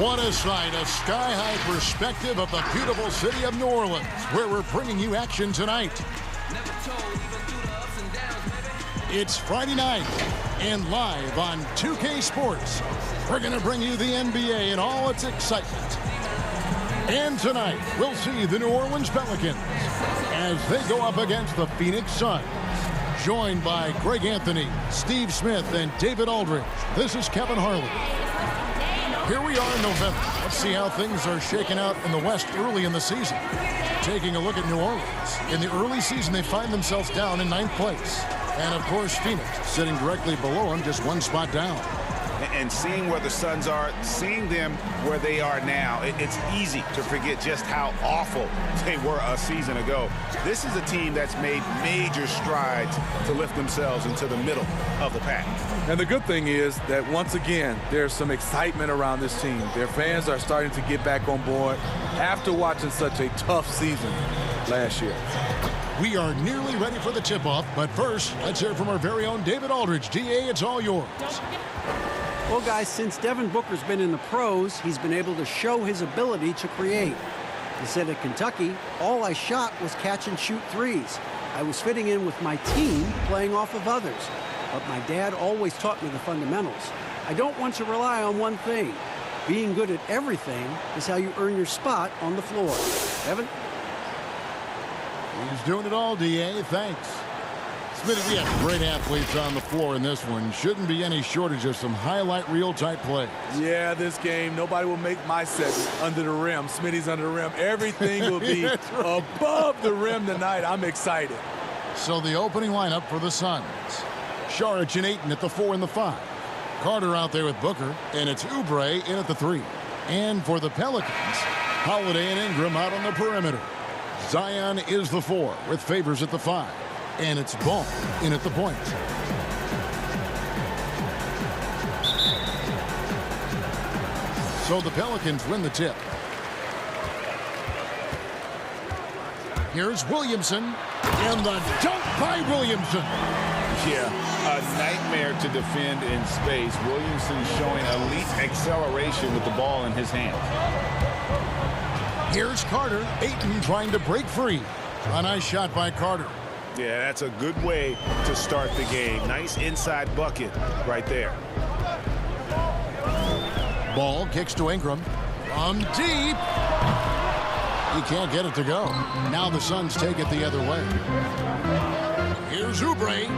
What a sight, a sky-high perspective of the beautiful city of New Orleans, where we're bringing you action tonight. It's Friday night, and live on 2K Sports, we're going to bring you the NBA in all its excitement. And tonight, we'll see the New Orleans Pelicans as they go up against the Phoenix Suns. Joined by Greg Anthony, Steve Smith, and David Aldridge, this is Kevin Harlan. Here we are in November. Let's see how things are shaking out in the West early in the season. Taking a look at New Orleans. In the early season, they find themselves down in 9th place. And, of course, Phoenix sitting directly below them, just one spot down. And seeing where the Suns are, seeing them where they are now, it's easy to forget just how awful they were a season ago. This is a team that's made major strides to lift themselves into the middle of the pack. And the good thing is that, once again, there's some excitement around this team. Their fans are starting to get back on board after watching such a tough season last year. We are nearly ready for the tip-off, but first, let's hear from our very own David Aldridge. DA, it's all yours. Well, guys, since Devin Booker's been in the pros, he's been able to show his ability to create. He said at Kentucky, all I shot was catch and shoot threes. I was fitting in with my team, playing off of others. But my dad always taught me the fundamentals. I don't want to rely on one thing. Being good at everything is how you earn your spot on the floor. Evan? He's doing it all, DA. Thanks. Smitty, we have great athletes on the floor in this one. Shouldn't be any shortage of some highlight reel type plays. Yeah, this game, nobody will make my set under the rim. Smitty's under the rim. Everything will be above the rim tonight. I'm excited. So the opening lineup for the Suns. Saric and Ayton at the 4 and the 5. Carter out there with Booker, and it's Oubre in at the 3. And for the Pelicans, Holiday and Ingram out on the perimeter. Zion is the 4 with Favors at the 5. And it's Ball in at the point. So the Pelicans win the tip. Here's Williamson. And the dunk by Williamson. Yeah, a nightmare to defend in space. Williamson showing elite acceleration with the ball in his hands. Here's Carter. Ayton trying to break free. A nice shot by Carter. Yeah, that's a good way to start the game. Nice inside bucket right there. Ball kicks to Ingram. From deep. He can't get it to go. Now the Suns take it the other way. Here's Oubre.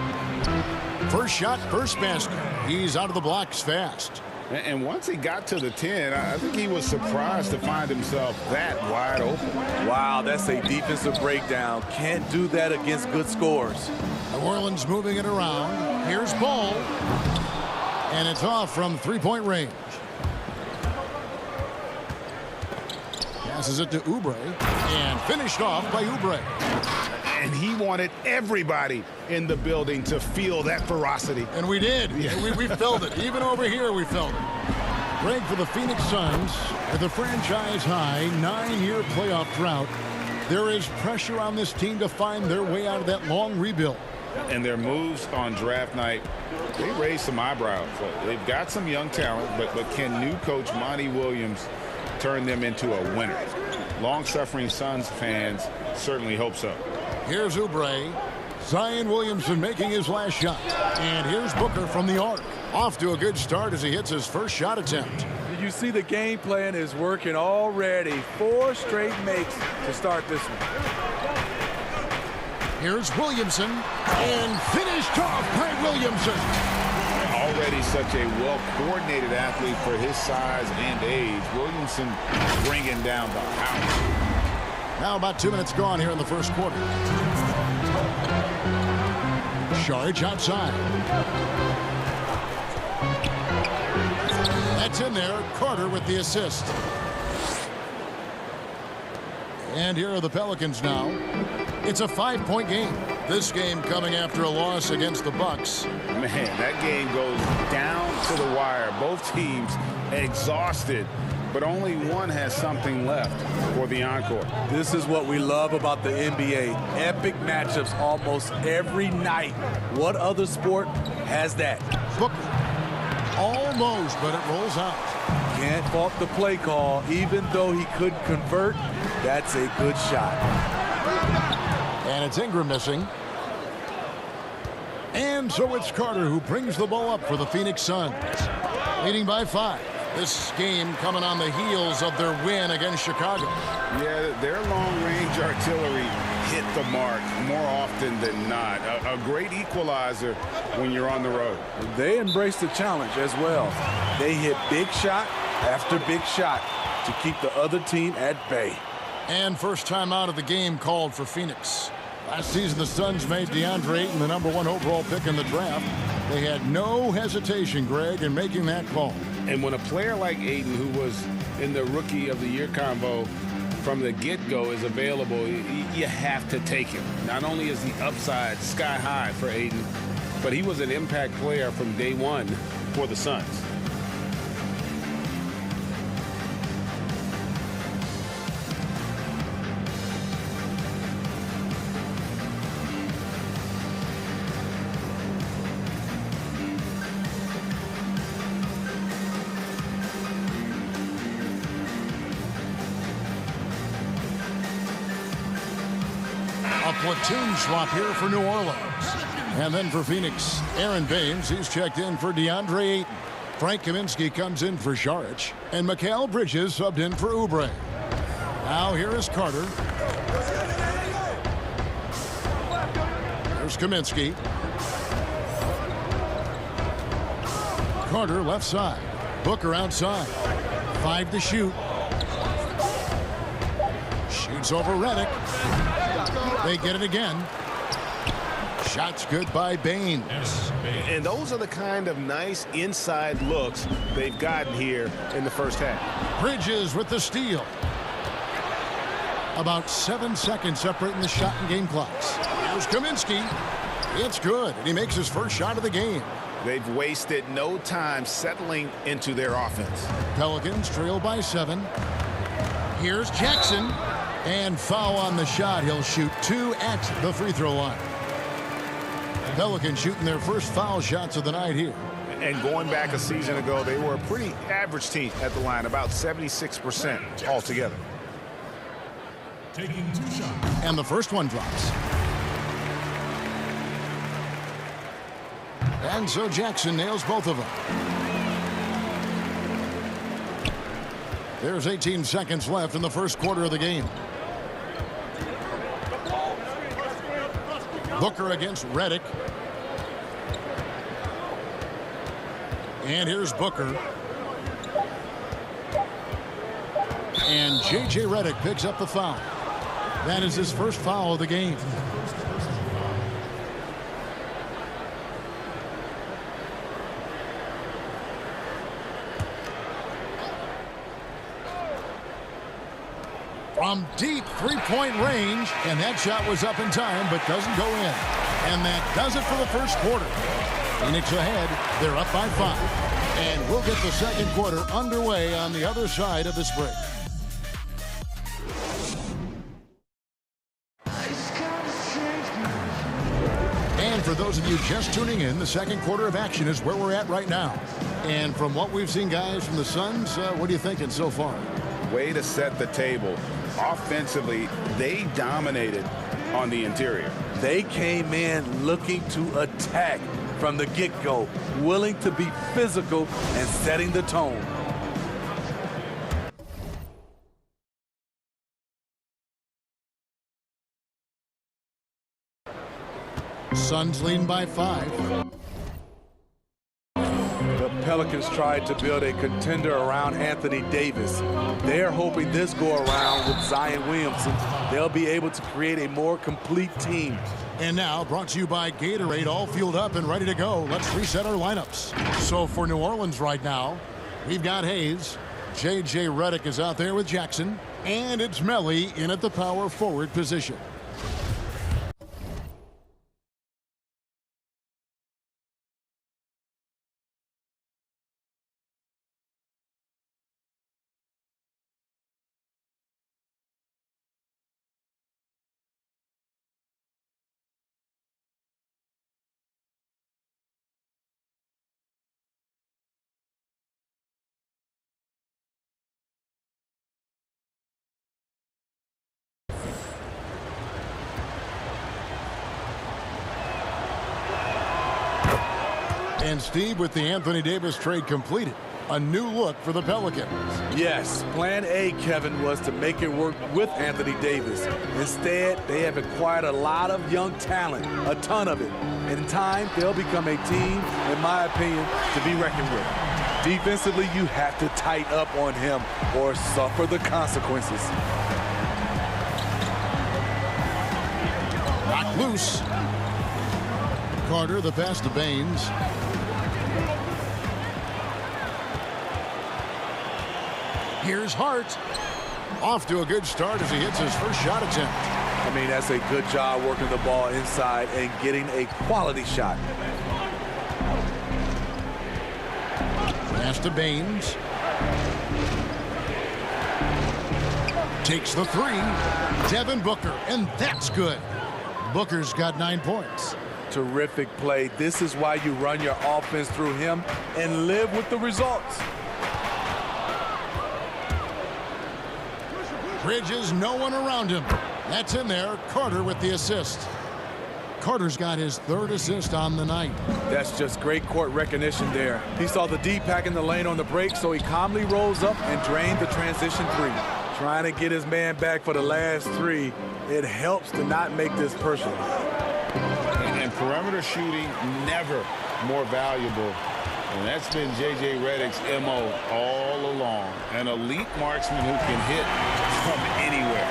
First shot, first basket. He's out of the blocks fast. And once he got to the 10, I think he was surprised to find himself that wide open. Wow, that's a defensive breakdown. Can't do that against good scores. New Orleans moving it around. Here's Ball. And it's off from three-point range. Passes it to Oubre. And finished off by Oubre. And he wanted everybody in the building to feel that ferocity. And we did. Yeah. We felt it. Even over here, we felt it. Greg, for the Phoenix Suns, with a franchise-high 9-year playoff drought, there is pressure on this team to find their way out of that long rebuild. And their moves on draft night, they raised some eyebrows. They've got some young talent, but can new coach Monty Williams turn them into a winner? Long-suffering Suns fans certainly hope so. Here's Oubre. Zion Williamson making his last shot. And here's Booker from the arc. Off to a good start as he hits his first shot attempt. You see the game plan is working already. 4 straight makes to start this one. Here's Williamson. And finished off by Williamson. Already such a well-coordinated athlete for his size and age. Williamson bringing down the house. Now about 2 minutes gone here in the first quarter. Saric outside. That's in there. Carter with the assist. And here are the Pelicans now. It's a 5-point game. This game coming after a loss against the Bucks. Man, that game goes down to the wire. Both teams exhausted, but only one has something left for the encore. This is what we love about the NBA. Epic matchups almost every night. What other sport has that? Booker. Almost, but it rolls out. Can't fault the play call. Even though he couldn't convert, that's a good shot. And it's Ingram missing. And so it's Carter who brings the ball up for the Phoenix Suns, leading by 5. This game coming on the heels of their win against Chicago. Yeah, their long-range artillery hit the mark more often than not. A great equalizer when you're on the road. They embraced the challenge as well. They hit big shot after big shot to keep the other team at bay. And first time out of the game called for Phoenix. Last season, the Suns made DeAndre Ayton the #1 overall pick in the draft. They had no hesitation, Greg, in making that call. And when a player like Ayton, who was in the Rookie of the Year convo from the get-go, is available, you have to take him. Not only is the upside sky high for Ayton, but he was an impact player from day one for the Suns. A platoon swap here for New Orleans. And then for Phoenix, Aaron Baines, he's checked in for DeAndre Ayton. Frank Kaminsky comes in for Saric. And Mikal Bridges subbed in for Oubre. Now here is Carter. There's Kaminsky. Carter left side. Booker outside. 5 to shoot. Shoots over Redick. They get it again. Shots good by Baines. And those are the kind of nice inside looks they've gotten here in the first half. Bridges with the steal. About 7 seconds separating the shot and game clocks. Here's Kaminsky. It's good, and he makes his first shot of the game. They've wasted no time settling into their offense. Pelicans trail by 7. Here's Jackson. And foul on the shot. He'll shoot 2 at the free throw line. Pelicans shooting their first foul shots of the night here. And going back a season ago, they were a pretty average team at the line, about 76% altogether. Taking 2 shots. And the first one drops. And so Jackson nails both of them. There's 18 seconds left in the first quarter of the game. Booker against Redick. And here's Booker. And J.J. Redick picks up the foul. That is his first foul of the game. From deep three-point range, and that shot was up in time, but doesn't go in. And that does it for the first quarter. Phoenix ahead. They're up by 5. And we'll get the second quarter underway on the other side of this break. And for those of you just tuning in, the second quarter of action is where we're at right now. And from what we've seen, guys, from the Suns, what are you thinking so far? Way to set the table. Offensively, they dominated on the interior. They came in looking to attack from the get-go, willing to be physical and setting the tone. Suns leading by 5. The Pelicans tried to build a contender around Anthony Davis. They're hoping this go-around with Zion Williamson, they'll be able to create a more complete team. And now, brought to you by Gatorade, all fueled up and ready to go. Let's reset our lineups. So for New Orleans right now, we've got Hayes. J.J. Redick is out there with Jackson. And it's Melly in at the power forward position. And Steve, with the Anthony Davis trade completed, a new look for the Pelicans. Yes, plan A, Kevin, was to make it work with Anthony Davis. Instead, they have acquired a lot of young talent, a ton of it. In time, they'll become a team, in my opinion, to be reckoned with. Defensively, you have to tighten up on him or suffer the consequences. Knocked loose. Carter, the pass to Baines. Here's Hart. Off to a good start as he hits his first shot attempt. I mean, that's a good job working the ball inside and getting a quality shot. Pass to Baines. Takes the three. Devin Booker, and that's good. Booker's got 9 points. Terrific play. This is why you run your offense through him and live with the results. Bridges, no one around him. That's in there. Carter with the assist. Carter's got his 3rd assist on the night. That's just great court recognition there. He saw the D pack in the lane on the break, so he calmly rolls up and drained the transition three. Trying to get his man back for the last 3. It helps to not make this personal. And perimeter shooting never more valuable. And that's been J.J. Redick's M.O. all along. An elite marksman who can hit from anywhere.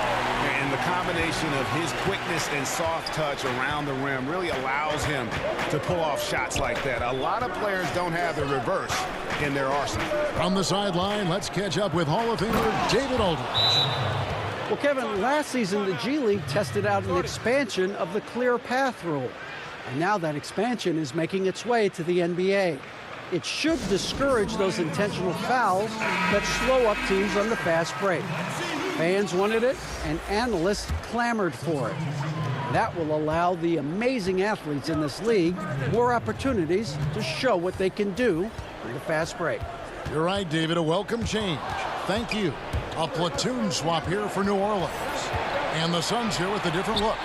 And the combination of his quickness and soft touch around the rim really allows him to pull off shots like that. A lot of players don't have the reverse in their arsenal. From the sideline, let's catch up with Hall of Famer David Aldridge. Well, Kevin, last season the G League tested out an expansion of the clear path rule. And now that expansion is making its way to the NBA. It should discourage those intentional fouls that slow up teams on the fast break. Fans wanted it, and analysts clamored for it. That will allow the amazing athletes in this league more opportunities to show what they can do in the fast break. You're right, David. A welcome change. Thank you. A platoon swap here for New Orleans. And the Suns here with a different look.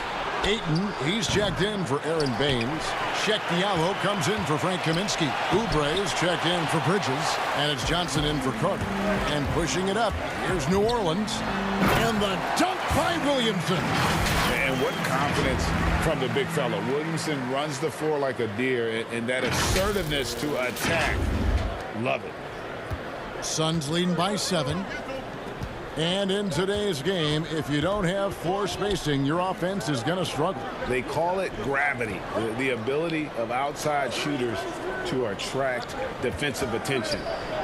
Ayton, he's checked in for Aaron Baines. Sheck Diallo comes in for Frank Kaminsky. Oubre is checked in for Bridges. And it's Johnson in for Carter. And pushing it up, here's New Orleans. And the dunk by Williamson. And what confidence from the big fella. Williamson runs the floor like a deer, and that assertiveness to attack. Love it. Suns leading by 7. And in today's game, if you don't have floor spacing, your offense is going to struggle. They call it gravity, the ability of outside shooters to attract defensive attention.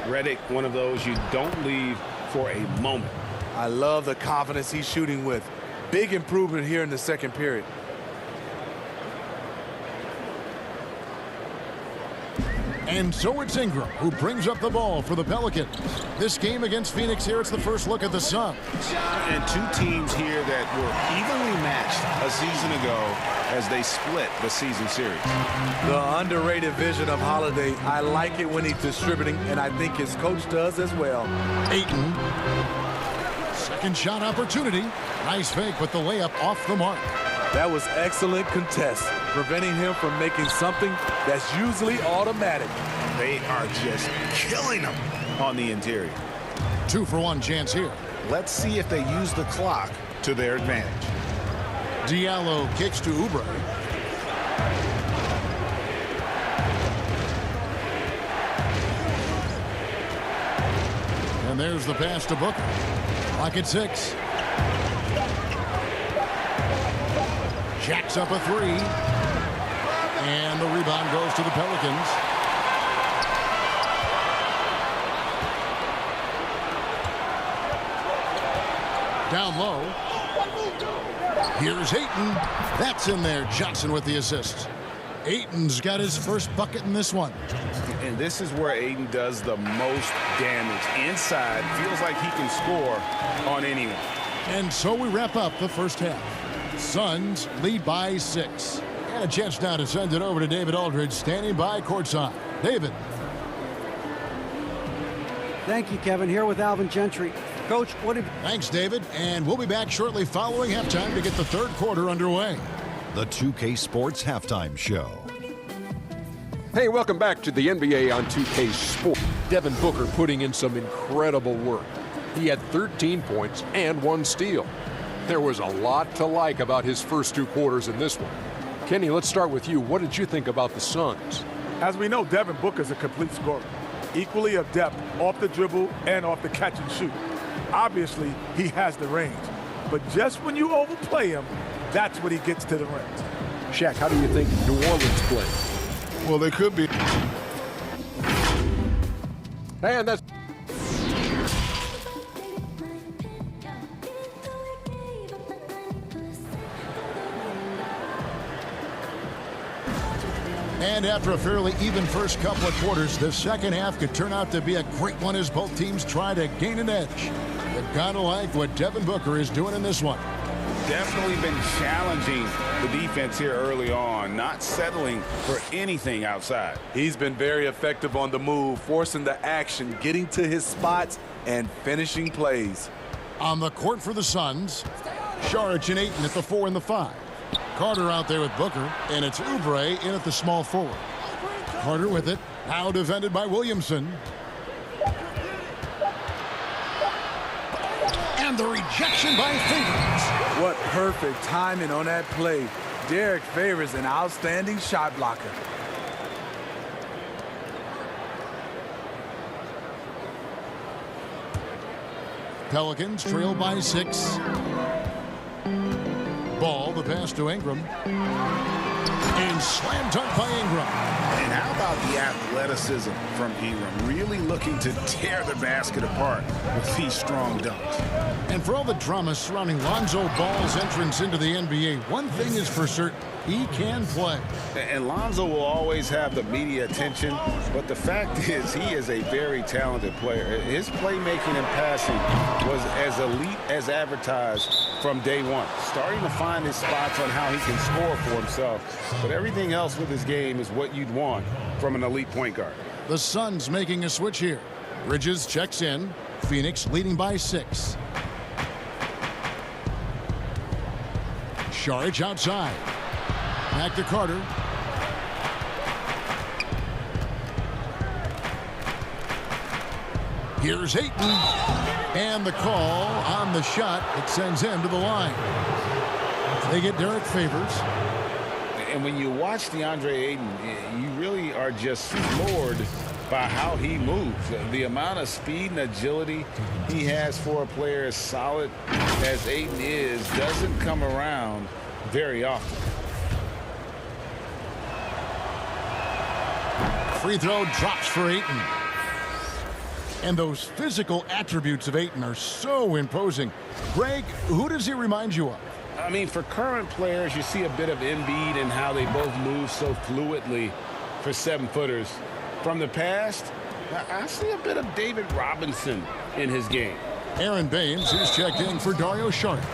Redick, one of those you don't leave for a moment. I love the confidence he's shooting with. Big improvement here in the second period. And so it's Ingram who brings up the ball for the Pelicans. This game against Phoenix here, it's the first look at the Suns. And 2 teams here that were evenly matched a season ago as they split the season series. The underrated vision of Holiday. I like it when he's distributing, and I think his coach does as well. Ayton. Second shot opportunity. Nice fake with the layup off the mark. That was excellent contest, preventing him from making something that's usually automatic. They are just killing him on the interior. 2-for-1 chance here. Let's see if they use the clock to their advantage. Diallo kicks to Oubre. And there's the pass to Booker. Clock at 6. Jacks up a 3. And the rebound goes to the Pelicans. Down low. Here's Ayton. That's in there. Johnson with the assist. Ayton's got his first bucket in this one. And this is where Ayton does the most damage. Inside, feels like he can score on anyone. And so we wrap up the first half. Suns lead by 6. And a chance now to send it over to David Aldridge, standing by courtside. David. Thank you, Kevin. Here with Alvin Gentry. Coach, what have... Thanks, David. And we'll be back shortly following halftime to get the third quarter underway. The 2K Sports Halftime Show. Hey, welcome back to the NBA on 2K Sport. Devin Booker putting in some incredible work. He had 13 points and 1 steal. There was a lot to like about his first 2 quarters in this one. Kenny, let's start with you. What did you think about the Suns? As we know, Devin Booker's a complete scorer, equally adept off the dribble and off the catch and shoot. Obviously, he has the range, but just when you overplay him, that's when he gets to the rim. Shaq, how do you think New Orleans played? Well, they could be. And that's... And after a fairly even first couple of quarters, the second half could turn out to be a great one as both teams try to gain an edge. You've got to like what Devin Booker is doing in this one. Definitely been challenging the defense here early on, not settling for anything outside. He's been very effective on the move, forcing the action, getting to his spots, and finishing plays. On the court for the Suns, Saric and Ayton at the 4 and the 5. Carter out there with Booker, and it's Oubre in at the small forward. Carter with it, now defended by Williamson. And the rejection by Favors. What perfect timing on that play. Derek Favors, an outstanding shot blocker. Pelicans trail by 6. Ball, the pass to Ingram. And slam dunk by Ingram. And how about the athleticism from Ingram? Really looking to tear the basket apart with these strong dunks. And for all the drama surrounding Lonzo Ball's entrance into the NBA, one thing is for certain. He can play. And Lonzo will always have the media attention, but the fact is he is a very talented player. His playmaking and passing was as elite as advertised from day one. Starting to find his spots on how he can score for himself. But everything else with his game is what you'd want from an elite point guard. The Suns making a switch here. Bridges checks in. Phoenix leading by 6. Saric outside. Back to Carter. Here's Ayton. And the call on the shot. It sends him to the line. They get Derek Favors. And when you watch DeAndre Ayton, you really are just floored by how he moves. The amount of speed and agility he has for a player as solid as Ayton is doesn't come around very often. Free throw drops for Ayton. And those physical attributes of Ayton are so imposing. Greg, who does he remind you of? I mean, for current players, you see a bit of Embiid and how they both move so fluidly for 7-footers. From the past, I see a bit of David Robinson in his game. Aaron Baines is checked in for Dario Saric.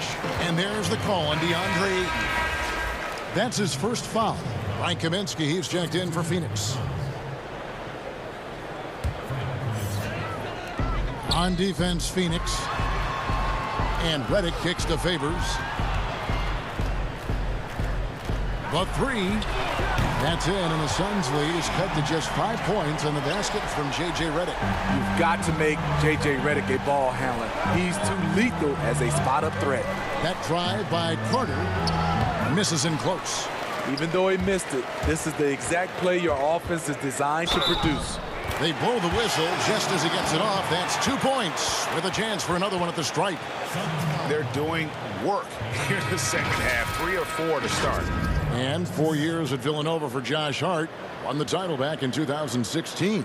And there's the call on DeAndre Ayton. That's his first foul. Mike Kaminsky, he's checked in for Phoenix. On defense, Phoenix. And Redick kicks to Favors. The 3. That's in, and the Suns' lead is cut to just 5 points on the basket from J.J. Redick. You've got to make J.J. Redick a ball handler. He's too lethal as a spot-up threat. That drive by Carter misses in close. Even though he missed it, this is the exact play your offense is designed to produce. They blow the whistle just as he gets it off. That's 2 points with a chance for another one at the stripe. They're doing work here in the second half. 3 or 4 to start. And 4 years at Villanova for Josh Hart. Won the title back in 2016.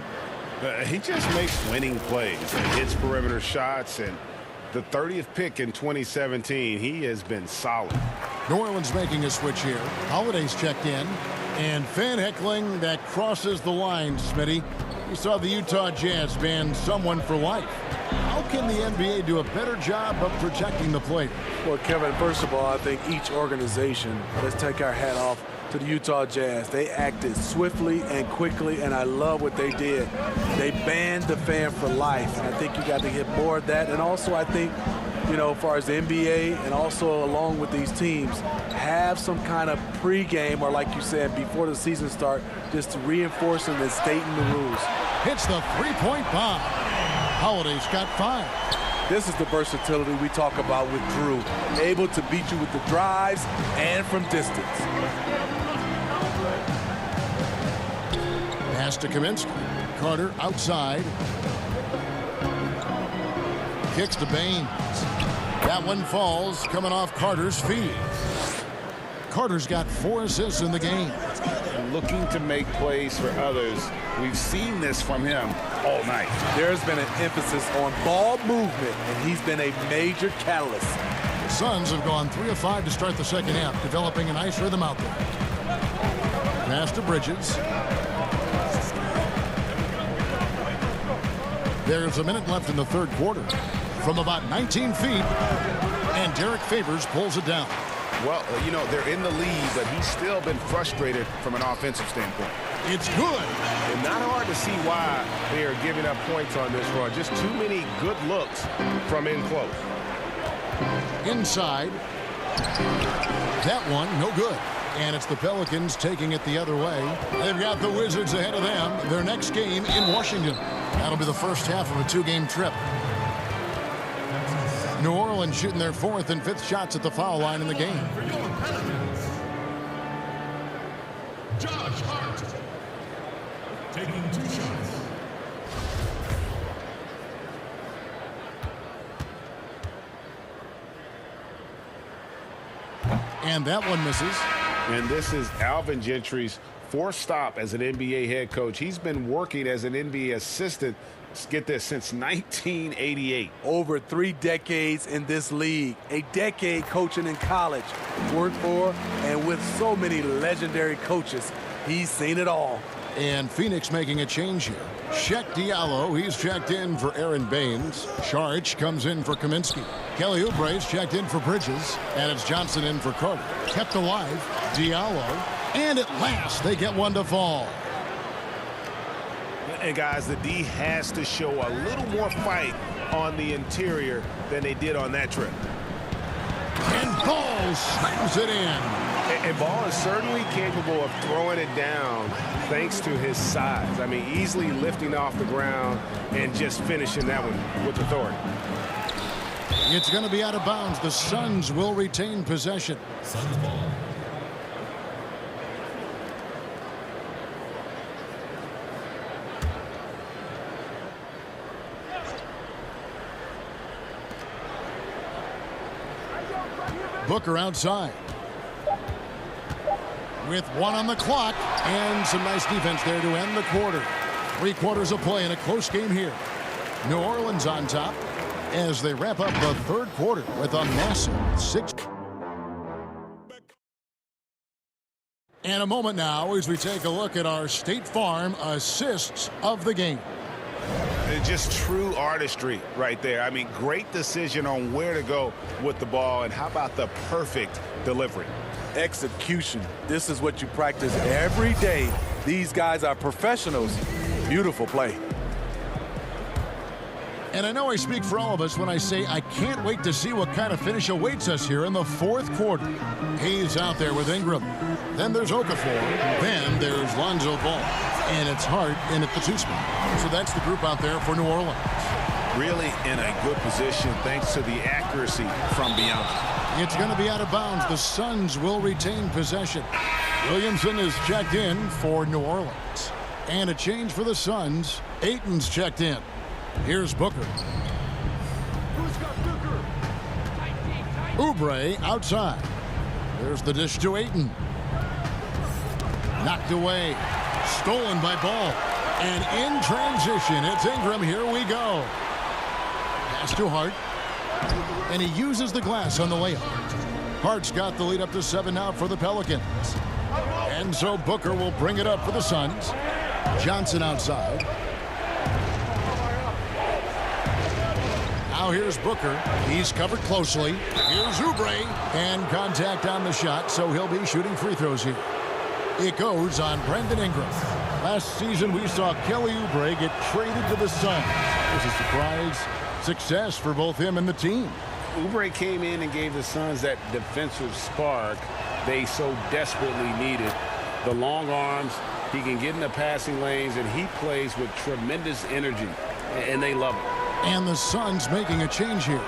He just makes winning plays. Hits perimeter shots, and the 30th pick in 2017, he has been solid. New Orleans making a switch here. Holiday's checked in. And fan heckling that crosses the line, Smitty. You saw the Utah Jazz ban someone for life. How can the NBA do a better job of protecting the player? Well, Kevin, first of all, I think each organization, let's take our hat off to the Utah Jazz. They acted swiftly and quickly, and I love what they did. They banned the fan for life, and I think you got to get more of that. And also, I think you know, as far as the NBA and also along with these teams, have some kind of pregame or, like you said, before the season start, just reinforcing and stating the rules. Hits the three-point bomb. Holiday's got 5. This is the versatility we talk about with Drew, able to beat you with the drives and from distance. Pass to Kaminsky. Carter outside. Kicks to Baines. That one falls, coming off Carter's feet. Carter's got 4 assists in the game. Looking to make plays for others. We've seen this from him all night. There's been an emphasis on ball movement, and he's been a major catalyst. The Suns have gone 3 of 5 to start the second half, developing a nice rhythm out there. Pass to Bridges. There's a minute left in the third quarter. From about 19 feet, and Derek Favors pulls it down. Well, you know, they're in the lead, but he's still been frustrated from an offensive standpoint. It's good. And not hard to see why they are giving up points on this run. Just too many good looks from in close. Inside. That one, no good. And it's the Pelicans taking it the other way. They've got the Wizards ahead of them. Their next game in Washington. That'll be the first half of a 2-game trip. New Orleans shooting their 4th and 5th shots at the foul line in the game. Josh Hart taking 2 shots. And that one misses. And this is Alvin Gentry's 4th stop as an NBA head coach. He's been working as an NBA assistant, get this, since 1988. Over 3 decades in this league, a decade coaching in college. Worked for and with so many legendary coaches, he's seen it all. And Phoenix making a change here. Sheck Diallo, he's checked in for Aaron Baines. Sharch comes in for Kaminsky. Kelly Oubre's checked in for Bridges. And it's Johnson in for Carter. Kept alive, Diallo. And at last, they get one to fall. And guys, the D has to show a little more fight on the interior than they did on that trip. And Ball slams it in. And Ball is certainly capable of throwing it down thanks to his size. I mean, easily lifting off the ground and just finishing that one with authority. It's going to be out of bounds. The Suns will retain possession. Suns ball. Booker outside. With 1 on the clock and some nice defense there to end the quarter. 3 quarters of play in a close game here. New Orleans on top as they wrap up the third quarter with a massive 6. And a moment now as we take a look at our State Farm assists of the game. It's just true artistry right there. I mean, great decision on where to go with the ball, and how about the perfect delivery? Execution. This is what you practice every day. These guys are professionals. Beautiful play. And I know I speak for all of us when I say I can't wait to see what kind of finish awaits us here in the fourth quarter. Hayes out there with Ingram. Then there's Okafor. Then there's Lonzo Ball. And it's Hart in at the 2 spot. So that's the group out there for New Orleans. Really in a good position thanks to the accuracy from beyond. It's going to be out of bounds. The Suns will retain possession. Williamson is checked in for New Orleans. And a change for the Suns. Ayton's checked in. Here's Booker. Who's got Booker? Oubre outside. There's the dish to Ayton. Knocked away. Stolen by Ball. And in transition, it's Ingram. Here we go. Pass to Hart. And he uses the glass on the layup. Hart's got the lead up to 7 now for the Pelicans. And so Booker will bring it up for the Suns. Johnson outside. Now here's Booker. He's covered closely. Here's Oubre. And contact on the shot, so he'll be shooting free throws here. It goes on Brandon Ingram. Last season, we saw Kelly Oubre get traded to the Suns. It was a surprise success for both him and the team. Oubre came in and gave the Suns that defensive spark they so desperately needed. The long arms, he can get in the passing lanes, and he plays with tremendous energy, and they love it. And the Suns making a change here.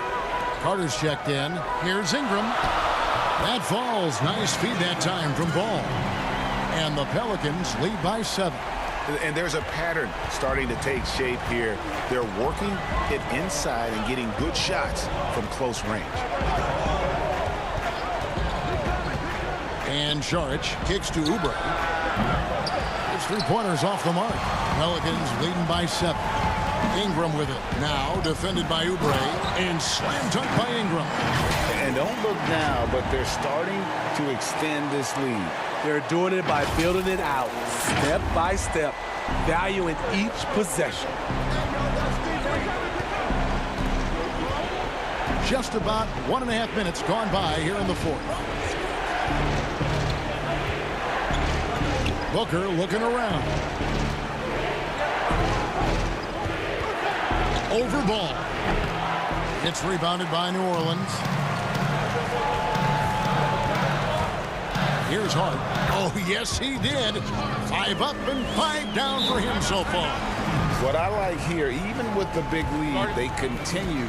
Carter's checked in. Here's Ingram. That falls. Nice feed that time from Ball. And the Pelicans lead by 7. And there's a pattern starting to take shape here. They're working it inside and getting good shots from close range. And Saric kicks to Oubre. His three-pointers off the mark. Pelicans leading by 7. Ingram with it. Now defended by Oubre. And slam dunk by Ingram. And don't look now, but they're starting to extend this lead. They're doing it by building it out, step by step, valuing each possession. Just about 1.5 minutes gone by here in the fourth. Booker looking around. Over Ball. It's rebounded by New Orleans. Here's Hart. Oh, yes, he did. 5 up and 5 down for him so far. What I like here, even with the big lead, they continue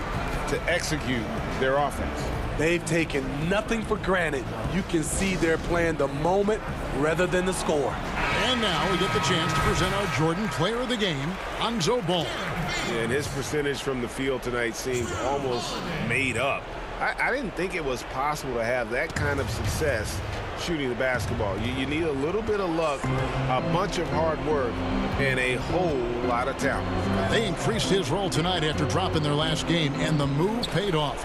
to execute their offense. They've taken nothing for granted. You can see they're playing the moment rather than the score. And now we get the chance to present our Jordan Player of the Game, Lonzo Ball. And his percentage from the field tonight seems almost made up. I didn't think it was possible to have that kind of success shooting the basketball. You need a little bit of luck, a bunch of hard work, and a whole lot of talent. They increased his role tonight after dropping their last game, and the move paid off.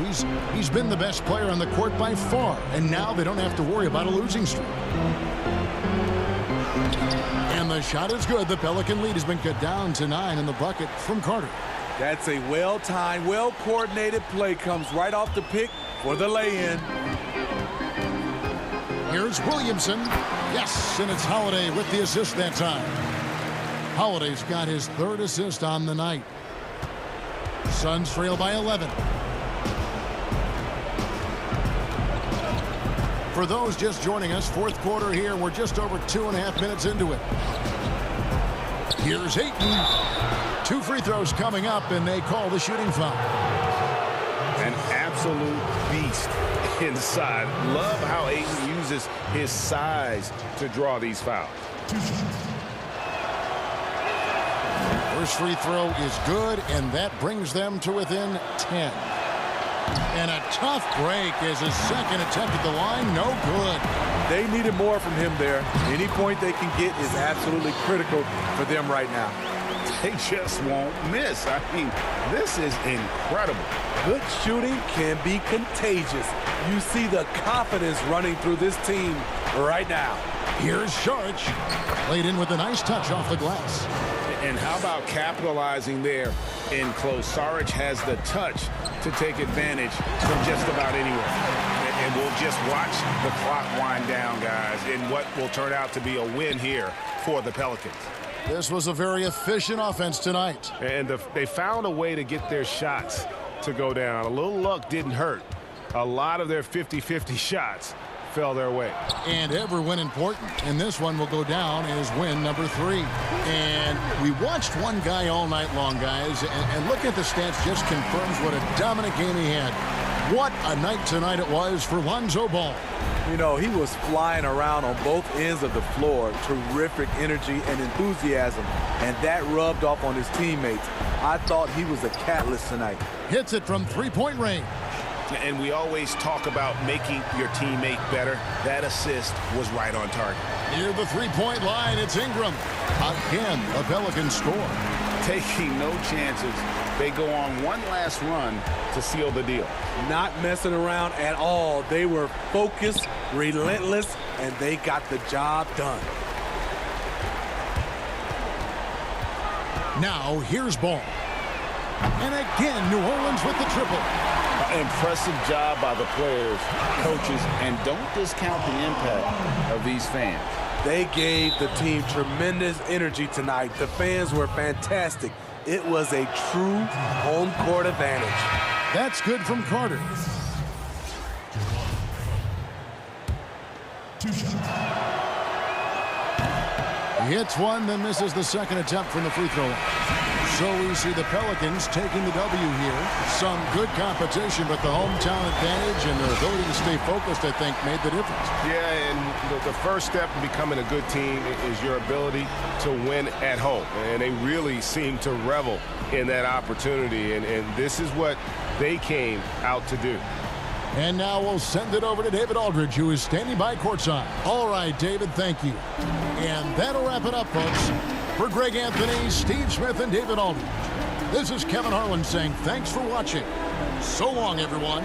He's been the best player on the court by far, and now they don't have to worry about a losing streak. And the shot is good. The Pelican lead has been cut down to 9 in the bucket from Carter. That's a well-timed, well-coordinated play. Comes right off the pick for the lay-in. Here's Williamson. Yes, and it's Holiday with the assist that time. Holiday's got his 3rd assist on the night. Suns trail by 11. For those just joining us, 4th quarter here. We're just over 2.5 minutes into it. Here's Ayton. 2 free throws coming up, and they call the shooting foul. An absolute beast inside. Love how Ayton uses his size to draw these fouls. First free throw is good, and that brings them to within 10. And a tough break as his second attempt at the line, no good. They needed more from him there. Any point they can get is absolutely critical for them right now. They just won't miss. I mean, this is incredible. Good shooting can be contagious. You see the confidence running through this team right now. Here's Saric. Played in with a nice touch off the glass. And how about capitalizing there in close? Saric has the touch to take advantage from just about anywhere. And we'll just watch the clock wind down, guys, in what will turn out to be a win here for the Pelicans. This was a very efficient offense tonight. And they found a way to get their shots to go down. A little luck didn't hurt. A lot of their 50-50 shots fell their way. And every win important. And this one will go down as win number 3. And we watched one guy all night long, guys. And looking at the stats just confirms what a dominant game he had. What a night tonight it was for Lonzo Ball. You know, he was flying around on both ends of the floor. Terrific energy and enthusiasm. And that rubbed off on his teammates. I thought he was a catalyst tonight. Hits it from three-point range. And we always talk about making your teammate better. That assist was right on target. Near the three-point line, it's Ingram. Again, a Pelican score. Taking no chances. They go on one last run to seal the deal. Not messing around at all. They were focused, relentless, and they got the job done. Now, here's Ball. And again, New Orleans with the triple. Impressive job by the players, coaches, and don't discount the impact of these fans. They gave the team tremendous energy tonight. The fans were fantastic. It was a true home court advantage. That's good from Carter. 2 shots. He hits one, then misses the second attempt from the free throw line. So we see the Pelicans taking the W here. Some good competition, but the hometown advantage and their ability to stay focused, I think, made the difference. Yeah, and the first step in becoming a good team is your ability to win at home. And they really seem to revel in that opportunity. And this is what they came out to do. And now we'll send it over to David Aldridge, who is standing by courtside. All right, David, thank you. And that'll wrap it up, folks. For Greg Anthony, Steve Smith, and David Aldridge, this is Kevin Harlan saying thanks for watching. So long, everyone.